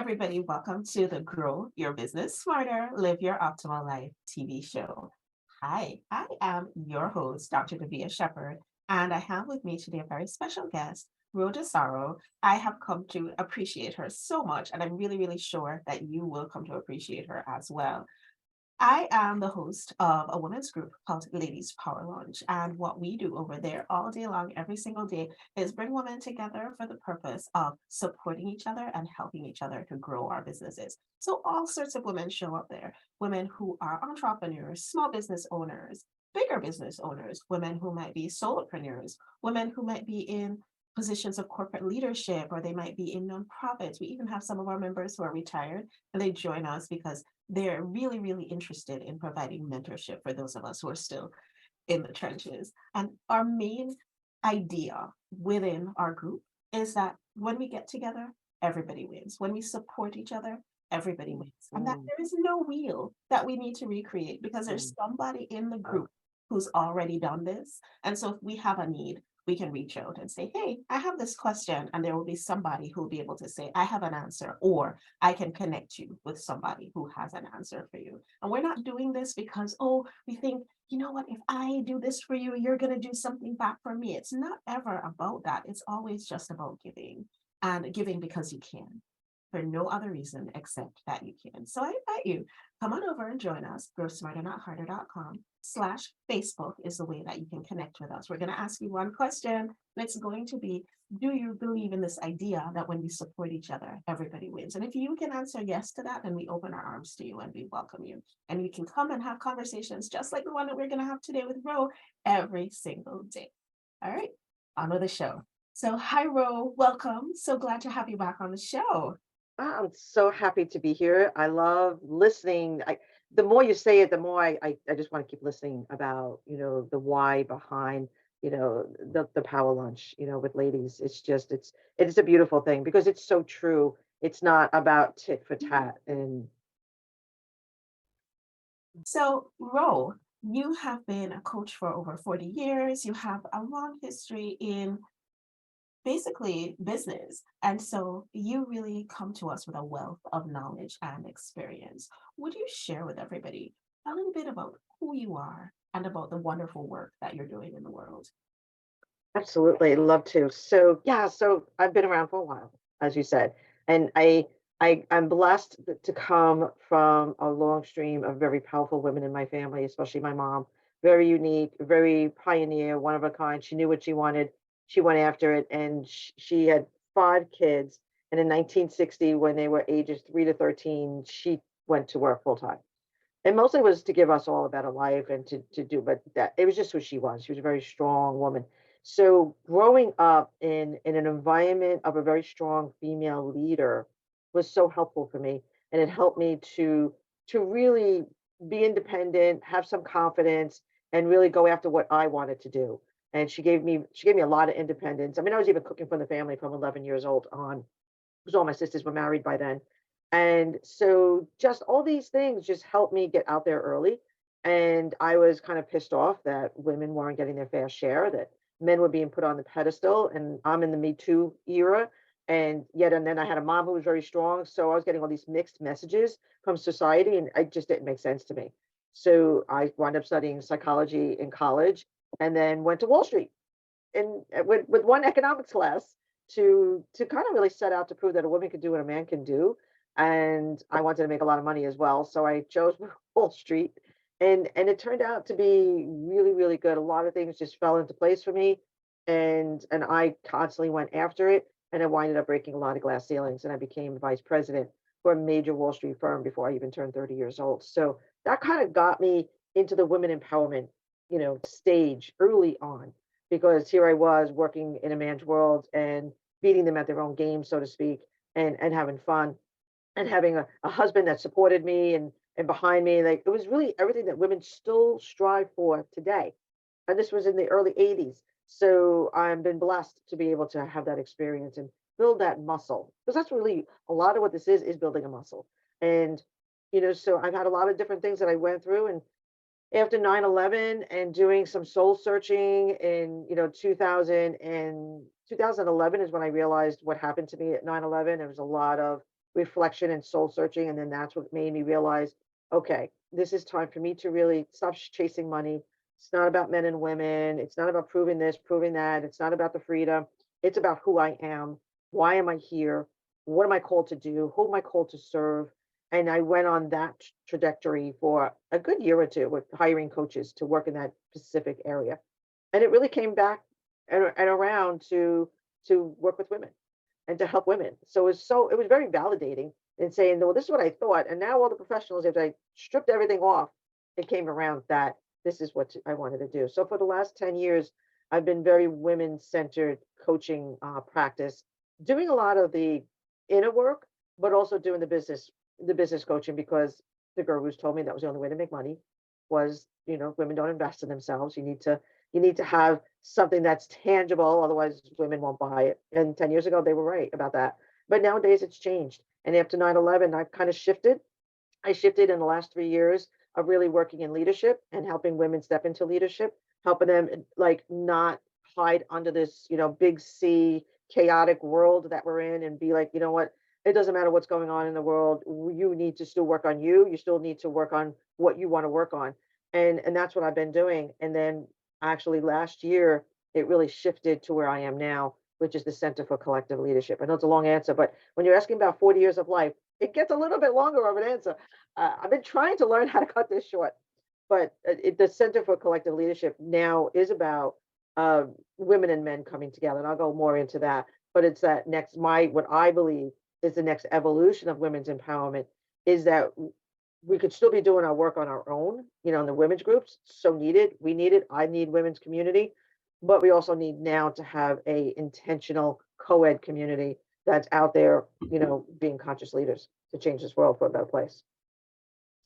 everybody. Welcome to the Grow Your Business Smarter, Live Your Optimal Life TV show. Hi, I am your host, Dr. Davia Shepherd, and I have with me today a very special guest, Roe Desaro. I have come to appreciate her so much, and I'm really, really sure that you will come to appreciate her as well. I am the host of a women's group called Ladies Power Lunch. And what we do over there all day long, every single day, is bring women together for the purpose of supporting each other and helping each other to grow our businesses. So all sorts of women show up there, women who are entrepreneurs, small business owners, bigger business owners, women who might be solopreneurs, women who might be in positions of corporate leadership, or they might be in nonprofits. We even have some of our members who are retired and they join us because they're really, really interested in providing mentorship for those of us who are still in the trenches. And our main idea within our group is that when we get together, everybody wins. When we support each other, everybody wins. And that Mm, there is no wheel that we need to recreate because there's mm. somebody in the group who's already done this. And so if we have a need, we can reach out and say, hey, I have this question. And there will be somebody who will be able to say, I have an answer, or I can connect you with somebody who has an answer for you. And we're not doing this because, oh, we think, you know what, if I do this for you, you're going to do something back for me. It's not ever about that. It's always just about giving and giving because you can for no other reason except that you can. So I invite you, come on over and join us. GrowSmarterNotHarder.com/Facebook is the way that you can connect with us. We're going to ask you one question, and it's going to be, do you believe in this idea that when we support each other, everybody wins? And if you can answer yes to that, then we open our arms to you and we welcome you. And you can come and have conversations just like the one that we're going to have today with Ro every single day. All right, on with the show. So, hi, Ro, welcome. So glad to have you back on the show. I'm so happy to be here. I love listening. The more you say it, the more I just want to keep listening about, the why behind, the power lunch, with ladies. It's a beautiful thing because it's so true. It's not about tit for tat. And So, Ro, you have been a coach for over 40 years. You have a long history in basically business. And so you really come to us with a wealth of knowledge and experience. Would you share with everybody a little bit about who you are and about the wonderful work that you're doing in the world? absolutely love to. So yeah, so I've been around for a while, as you said, and I'm blessed to come from a long stream of very powerful women in my family, especially my mom. Very unique, very pioneer, one of a kind. She knew what she wanted. She went after it, and she had five kids. And in 1960, when they were ages 3 to 13, she went to work full time. And mostly was to give us all a better life and to do, but that it was just who she was. She was a very strong woman. So growing up in an environment of a very strong female leader was so helpful for me. And it helped me to really be independent, have some confidence, and really go after what I wanted to do. And she gave me a lot of independence. I mean, I was even cooking for the family from 11 years old on, because all my sisters were married by then. And so just all these things just helped me get out there early. And I was kind of pissed off that women weren't getting their fair share, that men were being put on the pedestal. And I'm in the Me Too era. And then I had a mom who was very strong. So I was getting all these mixed messages from society, and it just didn't make sense to me. So I wound up studying psychology in college and then went to Wall Street and with one economics class to kind of really set out to prove that a woman can do what a man can do. And I wanted to make a lot of money as well, so I chose Wall Street, and it turned out to be really really good. A lot of things just fell into place for me, and I constantly went after it, and I winded up breaking a lot of glass ceilings, and I became vice president for a major Wall Street firm before I even turned 30 years old. So that kind of got me into the women empowerment, stage early on, because here I was working in a man's world and beating them at their own game, so to speak, and having fun and having a husband that supported me and behind me. Like it was really everything that women still strive for today. And this was in the early 80s. So I've been blessed to be able to have that experience and build that muscle. Because that's really a lot of what this is building a muscle. And so I've had a lot of different things that I went through. And after 9/11 and doing some soul searching in 2000 and 2011 is when I realized what happened to me at 9/11. There was a lot of reflection and soul searching. And then that's what made me realize, okay, this is time for me to really stop chasing money. It's not about men and women. It's not about proving this, proving that. It's not about the freedom. It's about who I am. Why am I here? What am I called to do? Who am I called to serve? And I went on that trajectory for a good year or two with hiring coaches to work in that specific area. And it really came back and around to work with women and to help women. So it was very validating in saying, well, this is what I thought. And now all the professionals, if I stripped everything off, it came around that this is what I wanted to do. So for the last 10 years, I've been very women-centered coaching practice, doing a lot of the inner work, but also doing the business coaching, because the gurus told me that was the only way to make money was, women don't invest in themselves. You need to have something that's tangible, otherwise women won't buy it. And 10 years ago, they were right about that. But nowadays it's changed. And after 9/11, I've kind of shifted. I shifted in the last 3 years of really working in leadership and helping women step into leadership, helping them like not hide under this, big C chaotic world that we're in, and be like, you know what? It doesn't matter what's going on in the world. You need to still work on you. You still need to work on what you want to work on. And that's what I've been doing. And then actually last year, it really shifted to where I am now, which is the Center for Collective Leadership. I know it's a long answer, but when you're asking about 40 years of life, it gets a little bit longer of an answer. I've been trying to learn how to cut this short, but the Center for Collective Leadership now is about women and men coming together, and I'll go more into that. But it's that what I believe is the next evolution of women's empowerment is that we could still be doing our work on our own, in the women's groups. So needed, we need it. I need women's community, but we also need now to have a intentional co-ed community that's out there, being conscious leaders to change this world for a better place.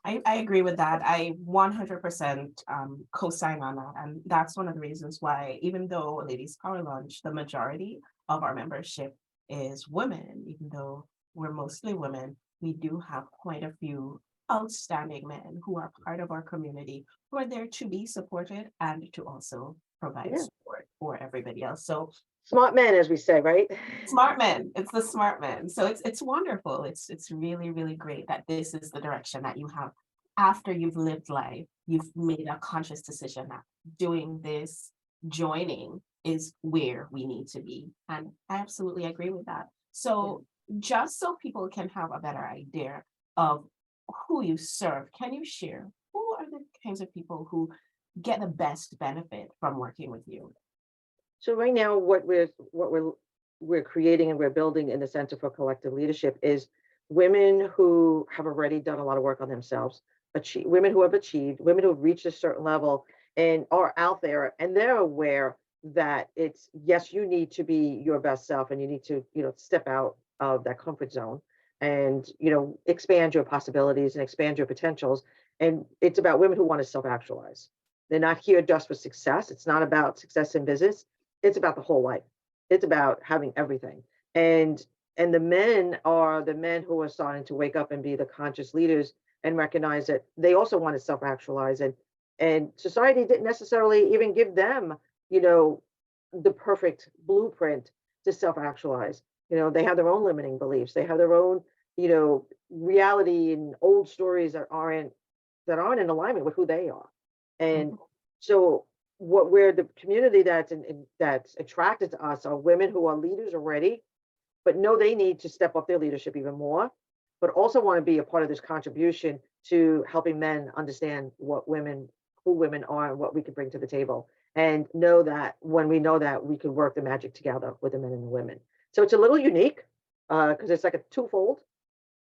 I agree with that. I 100% co-sign on that. And that's one of the reasons why, even though Ladies Power Lunch, the majority of our membership is women, even though we're mostly women, we do have quite a few outstanding men who are part of our community, who are there to be supported and to also provide Yeah. support for everybody else. So Smart men, as we say, right? smart men, it's the smart men. So it's wonderful. It's really, really great that this is the direction that you have after you've lived life. You've made a conscious decision that doing this, joining is where we need to be. And I absolutely agree with that. So just so people can have a better idea of who you serve, can you share who are the kinds of people who get the best benefit from working with you? So right now, what we're creating and we're building in the Center for Collective Leadership is women who have already done a lot of work on themselves, women who have achieved, women who have reached a certain level and are out there, and they're aware that it's, yes, you need to be your best self, and you need to, step out of that comfort zone and, expand your possibilities and expand your potentials. And it's about women who want to self-actualize. They're not here just for success. It's not about success in business. It's about the whole life. It's about having everything. And the men are the men who are starting to wake up and be the conscious leaders and recognize that they also want to self-actualize, and society didn't necessarily even give them, the perfect blueprint to self-actualize. They have their own limiting beliefs. They have their own, reality and old stories that aren't in alignment with who they are. And so the community that's attracted to us are women who are leaders already, but know they need to step up their leadership even more, but also want to be a part of this contribution to helping men understand who women are and what we can bring to the table. And know that when we know that, we can work the magic together with the men and the women. So it's a little unique because it's like a twofold.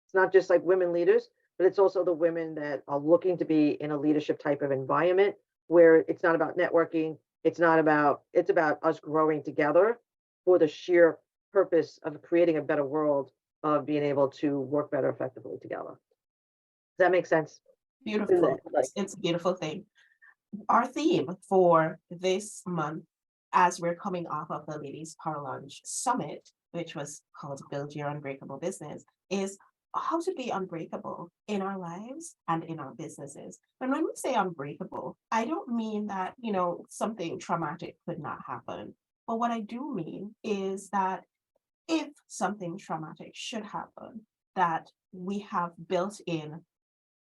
It's not just like women leaders, but it's also the women that are looking to be in a leadership type of environment where it's not about networking. It's about us growing together for the sheer purpose of creating a better world, of being able to work better effectively together. Does that make sense? Beautiful. It's a beautiful thing. Our theme for this month, as we're coming off of the Ladies Power Lunch Summit, which was called Build Your Unbreakable Business, is how to be unbreakable in our lives and in our businesses. And when we say unbreakable, I don't mean that, something traumatic could not happen. But what I do mean is that if something traumatic should happen, that we have built in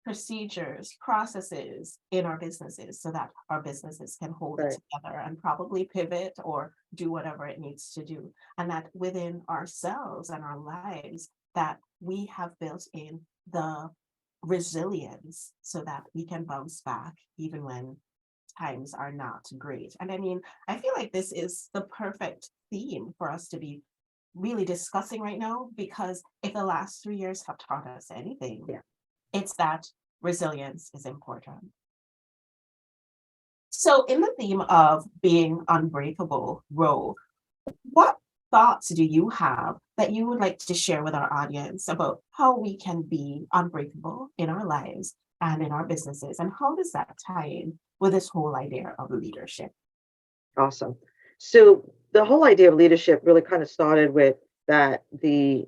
procedures, processes in our businesses so that our businesses can hold it Right. together and probably pivot or do whatever it needs to do. And that within ourselves and our lives, that we have built in the resilience so that we can bounce back even when times are not great. And I mean, I feel like this is the perfect theme for us to be really discussing right now, because if the last 3 years have taught us anything, Yeah. it's that resilience is important. So, in the theme of being unbreakable, Ro, what thoughts do you have that you would like to share with our audience about how we can be unbreakable in our lives and in our businesses? And how does that tie in with this whole idea of leadership? Awesome. So the whole idea of leadership really kind of started with that the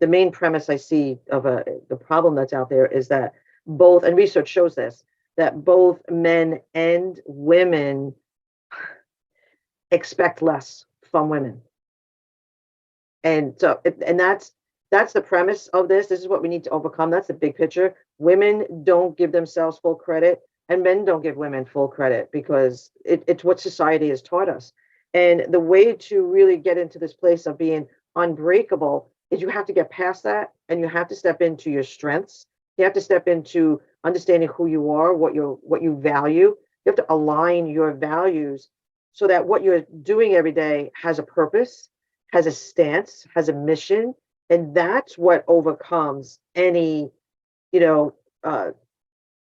main premise I see of the problem that's out there is that both, and research shows this, that both men and women expect less from women. And so and that's the premise of this. This is what we need to overcome. That's the big picture. Women don't give themselves full credit, and men don't give women full credit because it's what society has taught us. And the way to really get into this place of being unbreakable is you have to get past that, and you have to step into your strengths. You have to step into understanding who you are, what you value. You have to align your values so that what you're doing every day has a purpose, has a stance, has a mission, and that's what overcomes any, you know, uh,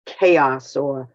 chaos or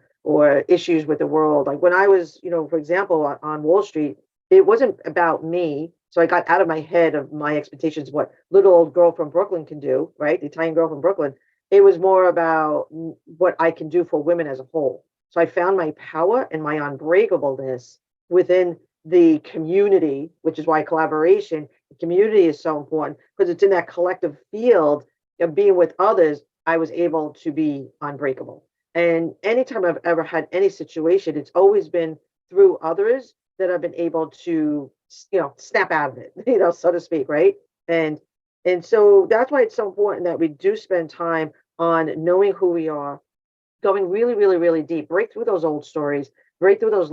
issues with the world. Like when I was, for example, on Wall Street, it wasn't about me. So I got out of my head of my expectations, what little old girl from Brooklyn can do, right? The Italian girl from Brooklyn. It was more about what I can do for women as a whole. So I found my power and my unbreakableness within the community, which is why collaboration, community is so important because it's in that collective field of being with others. I was able to be unbreakable. And anytime I've ever had any situation, it's always been through others that I've been able to, snap out of it, so to speak, right? And and so that's why it's so important that we do spend time on knowing who we are, going really, really, really deep, break through those old stories, break through those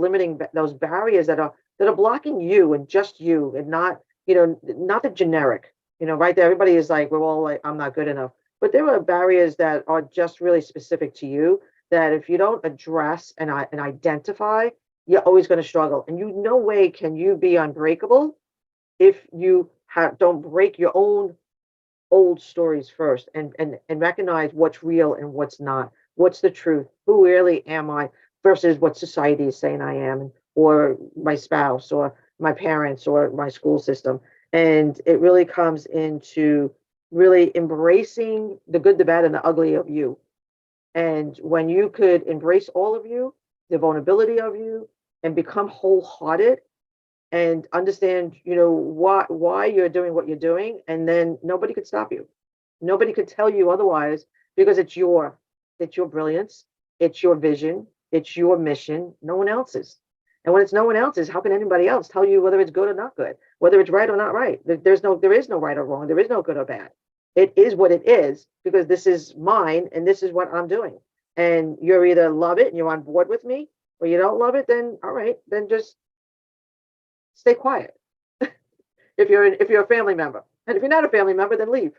those barriers that are blocking you and just you, and not, not the generic, right there. Everybody is like, we're all like, I'm not good enough. But there are barriers that are just really specific to you that if you don't address and identify, you're always going to struggle. And no way can you be unbreakable if you don't break your own old stories first and recognize what's real and what's not. What's the truth? Who really am I versus what society is saying I am, or my spouse, or my parents, or my school system. And it really comes into really embracing the good, the bad, and the ugly of you. And when you could embrace all of you, the vulnerability of you, and become wholehearted and understand, why you're doing what you're doing, and then nobody could stop you. Nobody could tell you otherwise because it's your brilliance, it's your vision, it's your mission, no one else's. And when it's no one else's, how can anybody else tell you whether it's good or not good, whether it's right or not right? There is no right or wrong, there is no good or bad. It is what it is because this is mine and this is what I'm doing. And you're either love it and you're on board with me, or you don't love it, then all right, then just stay quiet. If you're a family member, and if you're not a family member, then leave.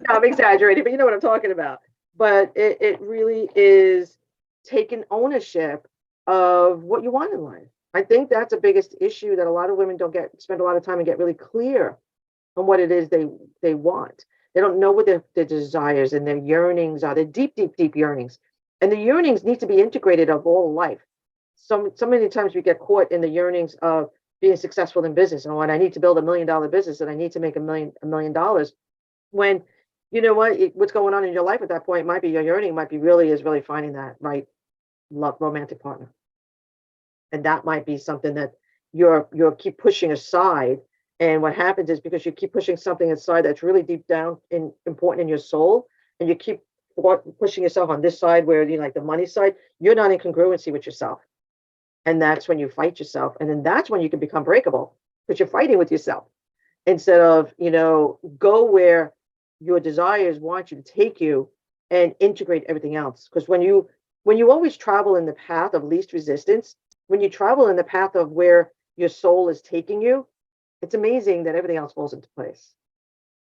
I'm exaggerating, but you know what I'm talking about. But it really is taking ownership of what you want in life. I think that's the biggest issue that a lot of women don't spend a lot of time and get really clear on what it is they want. They don't know what their desires and their yearnings are. They're deep, deep, deep yearnings. And the yearnings need to be integrated of all life. So many times we get caught in the yearnings of being successful in business, and when I need to build $1 million business and I need to make $1 million, when you know what's going on in your life at that point might be your yearning might be really finding that right love romantic partner. And that might be something that you're keep pushing aside. And what happens is because you keep pushing something aside that's really deep down in important in your soul, and you keep pushing yourself on this side where you like the money side, you're not in congruency with yourself. And that's when you fight yourself. And then that's when you can become breakable because you're fighting with yourself instead of, go where your desires want you to take you and integrate everything else. Because when you always travel in the path of least resistance, when you travel in the path of where your soul is taking you, it's amazing that everything else falls into place.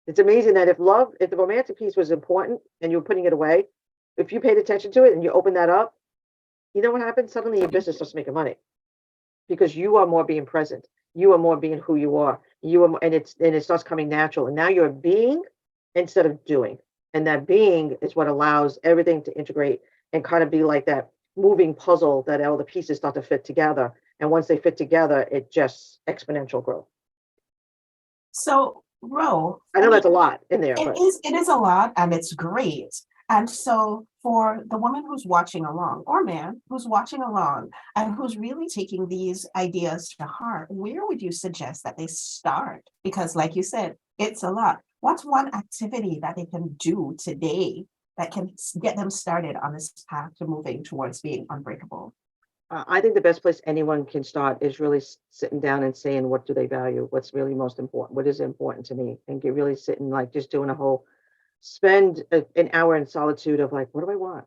It's amazing that if the romantic piece was important and you were putting it away, if you paid attention to it and you open that up, you know what happens? Suddenly your business starts making money because you are more being present. You are more being who you are. And it starts coming natural. And now you're being instead of doing. And that being is what allows everything to integrate and kind of be like that moving puzzle that all the pieces start to fit together. And once they fit together, it just exponential growth. So, Ro, I know that's a lot in there, but it is a lot and it's great. And so for the woman who's watching along, or man who's watching along and who's really taking these ideas to heart, where would you suggest that they start? Because like you said, it's a lot. What's one activity that they can do today that can get them started on this path to moving towards being unbreakable? I think the best place anyone can start is really sitting down and saying, what do they value? What's really most important? What is important to me? And get really sitting, like just doing spend an hour in solitude of like, what do I want?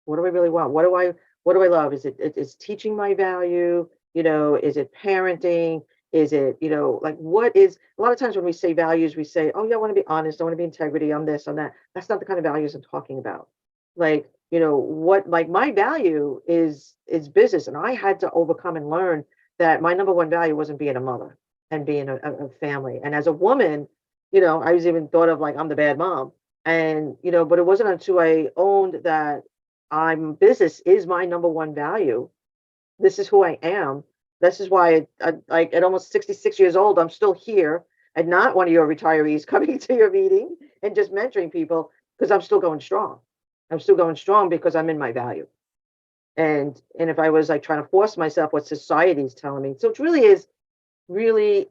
What do I really want? What do I love? Is teaching my value? Is it parenting? Is it, like what is a lot of times when we say values, we say, oh yeah, I want to be honest, I want to be integrity, I'm this, I'm that. That's not the kind of values I'm talking about. Like, what like my value is business. And I had to overcome and learn that my number one value wasn't being a mother and being a family. And as a woman, I was even thought of like I'm the bad mom. And, but it wasn't until I owned that business is my number one value. This is who I am. This is why like at almost 66 years old, I'm still here and not one of your retirees coming to your meeting and just mentoring people because I'm still going strong. I'm still going strong because I'm in my value. And if I was like trying to force myself what society is telling me. So it really is really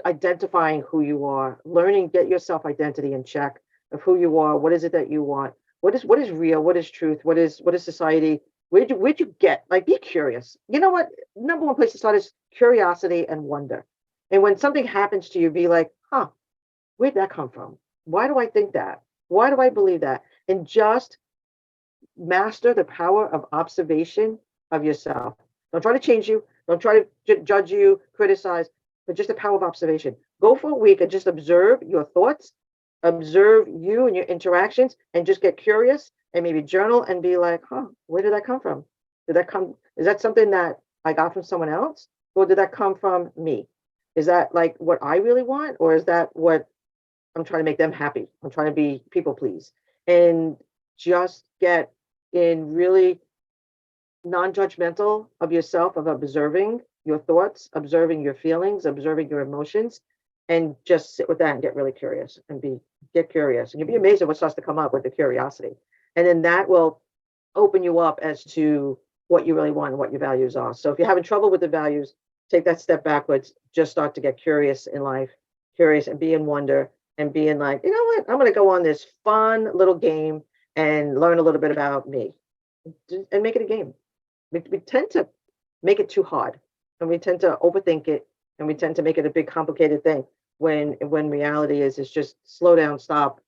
identifying who you are, learning, get your self identity in check of who you are. What is it that you want? What is real? What is truth? What is society? Where'd you get? Like, be curious. You know what? Number one place to start is curiosity and wonder. And when something happens to you, be like, huh, where'd that come from? Why do I think that? Why do I believe that? And just master the power of observation of yourself. Don't try to change you. Don't try to judge you, criticize, but just the power of observation. Go for a week and just observe your thoughts, observe you and your interactions, and just get curious and maybe journal and be like, huh, where did that come from? Is that something that I got from someone else? Or did that come from me? Is that like what I really want? Or is that what I'm trying to make them happy? I'm trying to be people please. And just get in really non-judgmental of yourself, of observing your thoughts, observing your feelings, observing your emotions, and just sit with that and get really curious and get curious. And you'll be amazed at what starts to come up with the curiosity. And then that will open you up as to what you really want and what your values are. So if you're having trouble with the values, take that step backwards, just start to get curious in life, curious and be in wonder and being like, you know what, I'm going to go on this fun little game and learn a little bit about me and make it a game. We tend to make it too hard and we tend to overthink it and we tend to make it a big complicated thing when reality is just slow down, stop,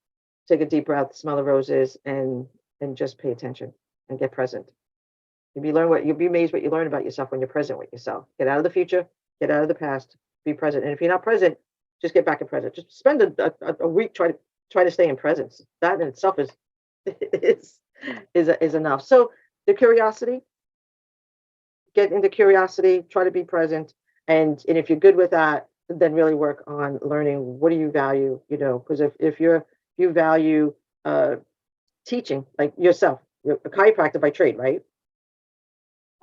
take a deep breath, smell the roses and just pay attention and get present. You'll be amazed what you learn about yourself when you're present with yourself. Get out of the future, get out of the past, be present. And if you're not present, just get back in present. Just spend a week try to stay in presence. That in itself is enough. So the curiosity, get into curiosity, try to be present. And if you're good with that, then really work on learning what do you value, because if you value teaching, like yourself, you're a chiropractor by trade, right?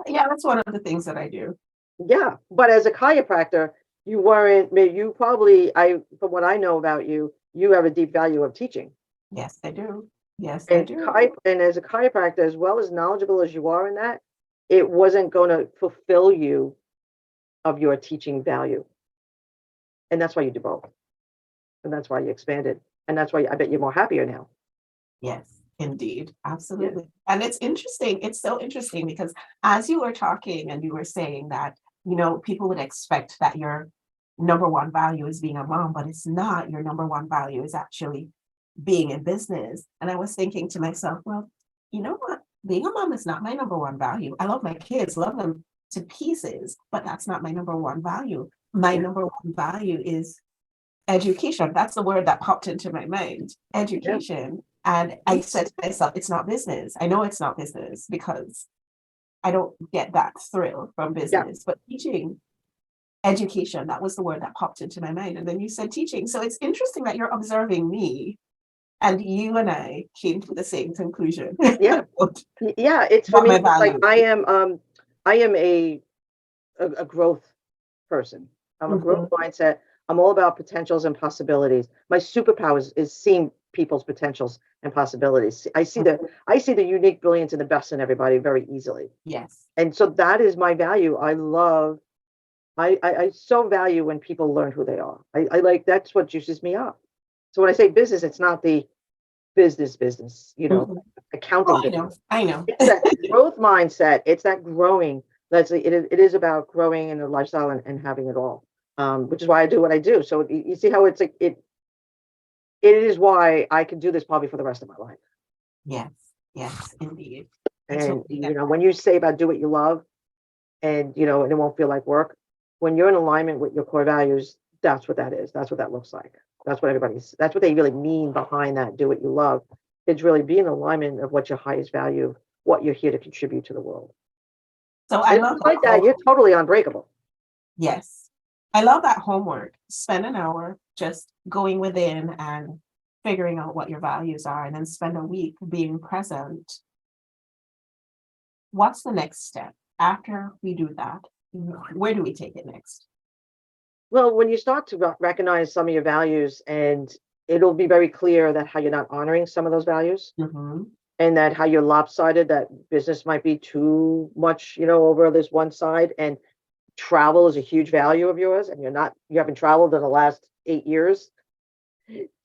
Yeah, that's one of the things that I do. Yeah, but as a chiropractor, from what I know about you, you have a deep value of teaching. Yes, I do. Yes, I do. And as a chiropractor, as well as knowledgeable as you are in that, it wasn't going to fulfill you of your teaching value. And that's why you do both. And that's why you expanded. And that's why I bet you're more happier now. Yes, indeed. Absolutely. Yeah. And it's interesting. It's so interesting because as you were talking and you were saying that, people would expect that you're number one value is being a mom, but it's not. Your number one value is actually being in business. And I was thinking to myself, well, you know what? Being a mom is not my number one value. I love my kids, love them to pieces, but that's not my number one value. My Yeah. number one value is education. That's the word that popped into my mind, Yeah. education. And I said to myself, it's not business. I know it's not business because I don't get that thrill from Yeah. business, but teaching, education, that was the word that popped into my mind. And then you said teaching. So it's interesting that you're observing me and you and I came to the same conclusion. Yeah. What Yeah. It's for me, my it's like value. I am a growth person. I'm a growth Mhm, mindset. I'm all about potentials and possibilities. My superpower is seeing people's potentials and possibilities. mhm. I see the unique, brilliance, and the best in everybody very easily. Yes. And so that is my value. I so value when people learn who they are. I like that's what juices me up. So when I say business, it's not the business, Mhm. Oh, accounting I business. know. I know. It's that growth mindset. It's that growing. It is about growing in the lifestyle and having it all. Which is why I do what I do. So you see how it's like it is why I can do this probably for the rest of my life. Yes. Yes, indeed. I And totally get when you say about do what you love and and it won't feel like work, when you're in alignment with your core values, that's what that is. That's what that looks like. That's what they really mean behind that do what you love. It's really be in alignment of what's your highest value, what you're here to contribute to the world. so I And if love you that like that, you're totally unbreakable. yes. I love that homework. Spend an hour just going within and figuring out what your values are, and then spend a week being present. What's the next step after we do that? Where do we take it next? Well, when you start to recognize some of your values, and it'll be very clear that how you're not honoring some of those values, Mhm. and that how you're lopsided, that business might be too much, over this one side, and travel is a huge value of yours, and you haven't traveled in the last 8 years.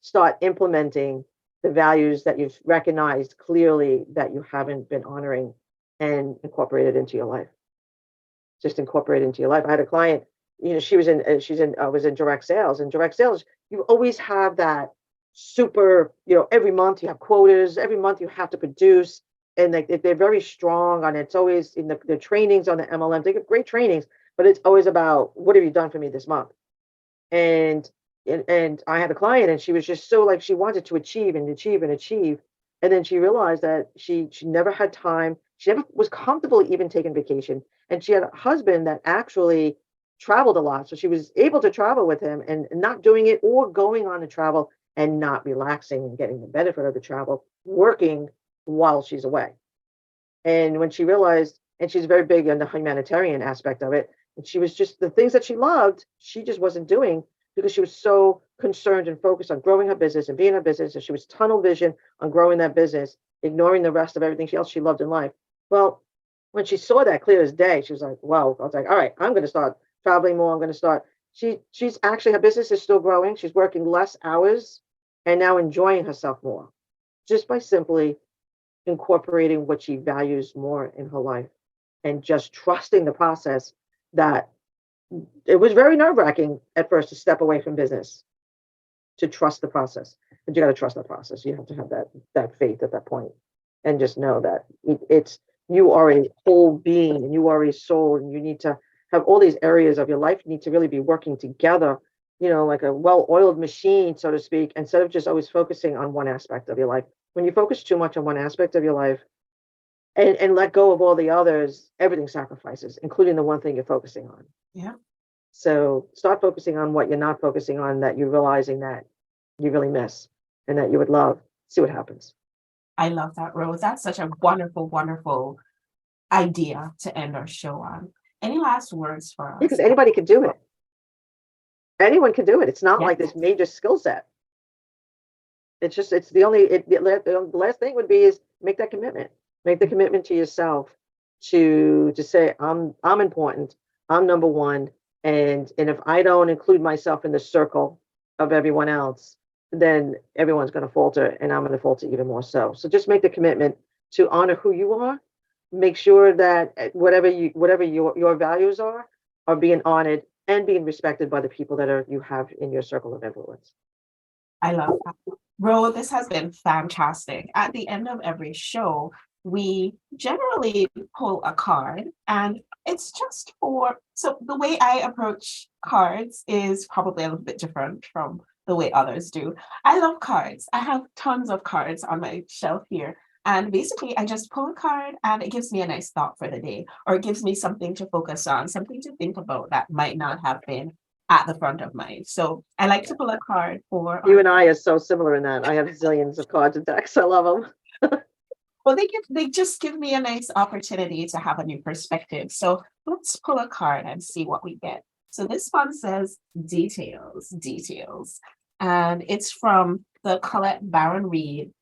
Start implementing the values that you've recognized clearly that you haven't been honoring and incorporate it into your life. Just incorporate it into your life. I had a client, was in direct sales. And direct sales, you always have that super, every month you have quotas, every month you have to produce. And they're very strong on it. It's always in the trainings on the MLM. They give great trainings, but it's always about what have you done for me this month? And and I had a client, and she was just so like she wanted to achieve and achieve and achieve. And then she realized that she never had time. She never was comfortable even taking vacation. And she had a husband that actually traveled a lot. So she was able to travel with him and not doing it or going on the travel and not relaxing and getting the benefit of the travel, working while she's away. And when she realized, and she's very big on the humanitarian aspect of it, and she was just the things that she loved, she just wasn't doing because she was so concerned and focused on growing her business and being her business. And she was tunnel vision on growing that business, ignoring the rest of everything else she loved in life. Well, when she saw that clear as day, she was like, "Wow!" I was like, "All right, I'm going to start traveling more. I'm going to start." She's actually her business is still growing. She's working less hours and now enjoying herself more just by simply incorporating what she values more in her life and just trusting the process that it was very nerve-wracking at first to step away from business to trust the process, but you got to trust the process. You have to have that faith at that point and just know that it's you are a whole being and you are a soul, and you need to have all these areas of your life need to really be working together, like a well-oiled machine, so to speak, instead of just always focusing on one aspect of your life. When you focus too much on one aspect of your life and let go of all the others, everything sacrifices, including the one thing you're focusing on. Yeah, So start focusing on what you're not focusing on, that you're realizing that you really miss and that you would love. See what happens. I love that, Rose. That's such a wonderful, wonderful idea to end our show on. Any last words for Because us? anybody can do it. Anyone can do it. It's not Yes, like this major skill set. It's just it's the only the last thing would be is make that commitment. Make the commitment to yourself to say I'm important. I'm number one, and if I don't include myself in the circle of everyone else, then everyone's going to falter, and I'm going to falter even more so. So just make the commitment to honor who you are. Make sure that whatever your values are being honored, and being respected by the people that you have in your circle of influence. I love that. Ro, this has been fantastic. At the end of every show, we generally pull a card, and it's just so the way I approach cards is probably a little bit different from the way others do. I love cards. I have tons of cards on my shelf here. And basically, I just pull a card and it gives me a nice thought for the day, or it gives me something to focus on, something to think about that might not have been at the front of mind. So I like to pull a card for You and I are so similar in that. I have zillions of cards and decks. I love them. well, they just give me a nice opportunity to have a new perspective. So let's pull a card and see what we get. So this one says details, details. And it's from the Colette Baron Reed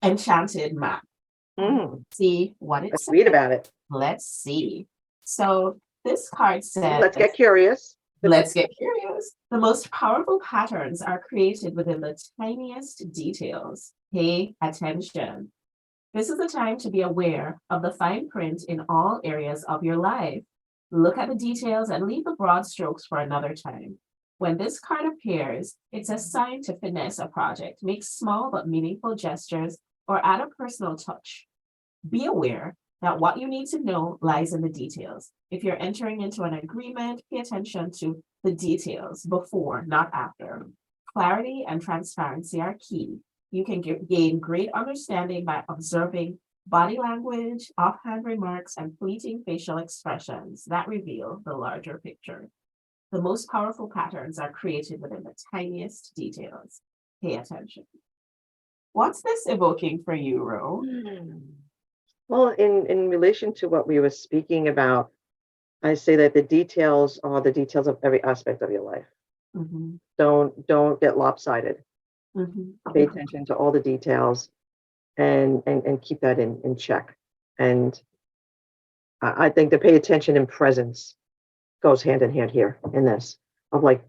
Enchanted Map. See what it Let's says. read about it. Let's see. So this card says, let's get curious. Let's get curious. The most powerful patterns are created within the tiniest details. Pay attention. This is the time to be aware of the fine print in all areas of your life. Look at the details and leave the broad strokes for another time. When this card appears, it's a sign to finesse a project, make small but meaningful gestures, or add a personal touch. Be aware that what you need to know lies in the details. If you're entering into an agreement, pay attention to the details before, not after. Clarity and transparency are key. You can gain great understanding by observing body language, offhand remarks, and fleeting facial expressions that reveal the larger picture. The most powerful patterns are created within the tiniest details. Pay attention. What's this evoking for you, Ro? Well, in relation to what we were speaking about, I say that the details are the details of every aspect of your life. Mm-hmm. Don't get lopsided. Mm-hmm. Pay attention to all the details and keep that in check. And I think the pay attention and presence goes hand in hand here in this. Of like,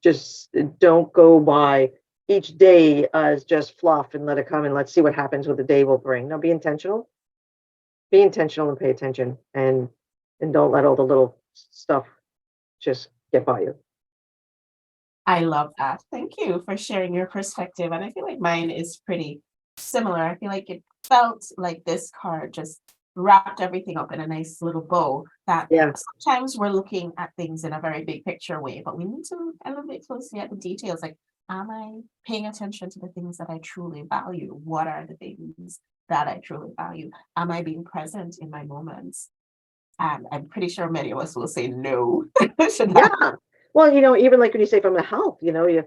just don't go by each day as just fluff and let it come and let's see what happens what the day will bring. No, be intentional. Be intentional and pay attention and don't let all the little stuff just get by you. I love that. Thank you for sharing your perspective. And I feel like mine is pretty similar. I feel like it felt like this card just wrapped everything up in a nice little bow that sometimes we're looking at things in a very big picture way, but we need to elevate closely at the details. Like, am I paying attention to the things that I truly value? What are the things that I truly value? Am I being present in my moments? And I'm pretty sure many of us will say no. Well, even like when you say from the health, you're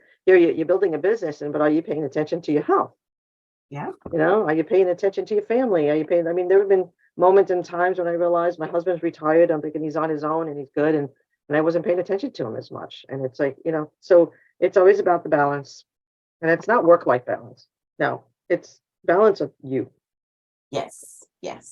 building a business, but are you paying attention to your health? Yeah. Are you paying attention to your family? Are you paying? I mean, there have been moments and times when I realized my husband's retired. I'm thinking he's on his own and he's good, and I wasn't paying attention to him as much. And it's like, so it's always about the balance, and it's not work-life balance. No, it's balance of you. Yes.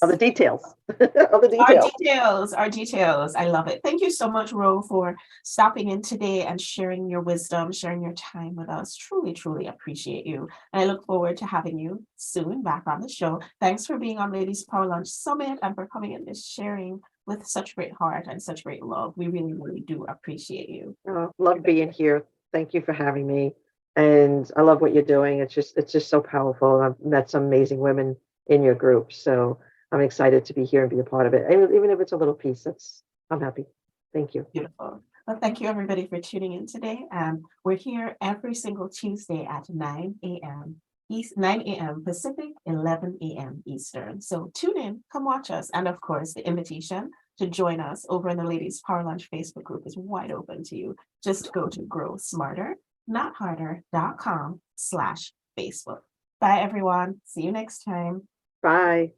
Of the details. Of the details. Our details. I love it. Thank you so much, Ro, for stopping in today and sharing your wisdom, sharing your time with us. Truly, truly appreciate you. And I look forward to having you soon back on the show. Thanks for being on Ladies Power Lunch Summit and for coming in and sharing with such great heart and such great love. We really, really do appreciate you. Love being here. Thank you for having me. And I love what you're doing. It's just so powerful. I've met some amazing women in your group. So I'm excited to be here and be a part of it. And even if it's a little piece, I'm happy. Thank you. Beautiful. Well, thank you everybody for tuning in today. We're here every single Tuesday at 9 a.m. 9 a.m. Pacific, 11 a.m. Eastern. So tune in, come watch us. And of course, the invitation to join us over in the Ladies Power Lunch Facebook group is wide open to you. Just go to growsmarter.com/Facebook. Bye, everyone. See you next time. Bye.